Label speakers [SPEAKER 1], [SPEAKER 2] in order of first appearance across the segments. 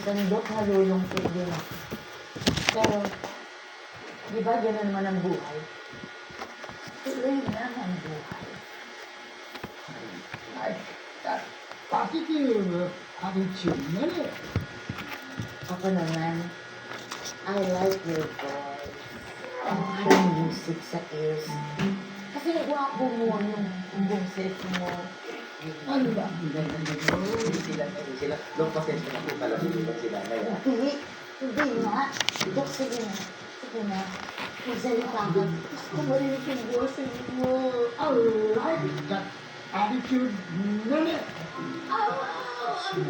[SPEAKER 1] sandok nalulungkot din ako. Pero, di ba gano'n naman ang buhay? Tuloy lang ang buhay.
[SPEAKER 2] Positive attitude na rin.
[SPEAKER 1] Ako naman, I like your voice. Yung music sa ears. Kasi wapo mo yung boses mo.
[SPEAKER 2] Ano ba?
[SPEAKER 3] Hindi sila. Long pasensya na po pala sila ngayon.
[SPEAKER 1] Hindi nga. Dok, sige na. Sige na. Magsalita ka. Gusto ko marinig yung boses mo.
[SPEAKER 2] I like that attitude na rin.
[SPEAKER 1] Ang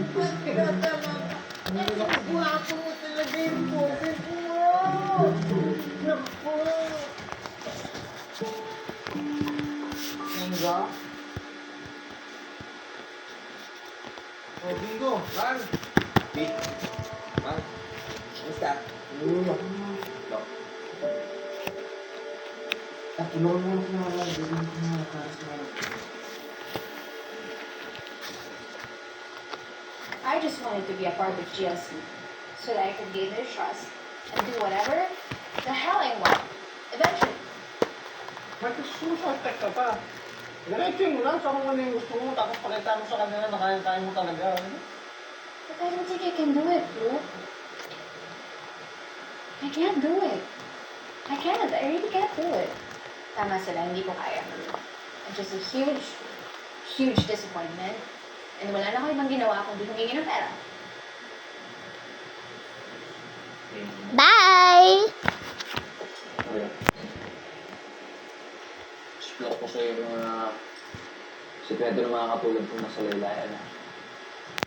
[SPEAKER 1] ganda talaga. Ang wapo mo talaga yung boses mo. Naku. Mingo?
[SPEAKER 3] Oh, Bingo! Man! Big! Man! Kamusta? Dok.
[SPEAKER 2] At tulungan mo na lang. Bilhin ko na para sa
[SPEAKER 4] I just wanted to be a part of GLC so that I could gain their trust and do whatever the hell I want. Eventually.
[SPEAKER 2] Ba't sususpect ka pa? Diretso mo lang sa kung ano yung gusto mo, tapos pakita mo sa kanila na kaya mo talaga.
[SPEAKER 4] But I don't think I can do it, bro. I can't do it. I can't. I really can't do it. Tama sila, hindi ko kaya. It's just a huge, huge disappointment. And wala na ako ibang ginawa kundi humingi ng pera.
[SPEAKER 5] Bye!
[SPEAKER 3] Okay. Explore ko sa'yo yung mga sikreto ng mga katulad kong nasa laylayan.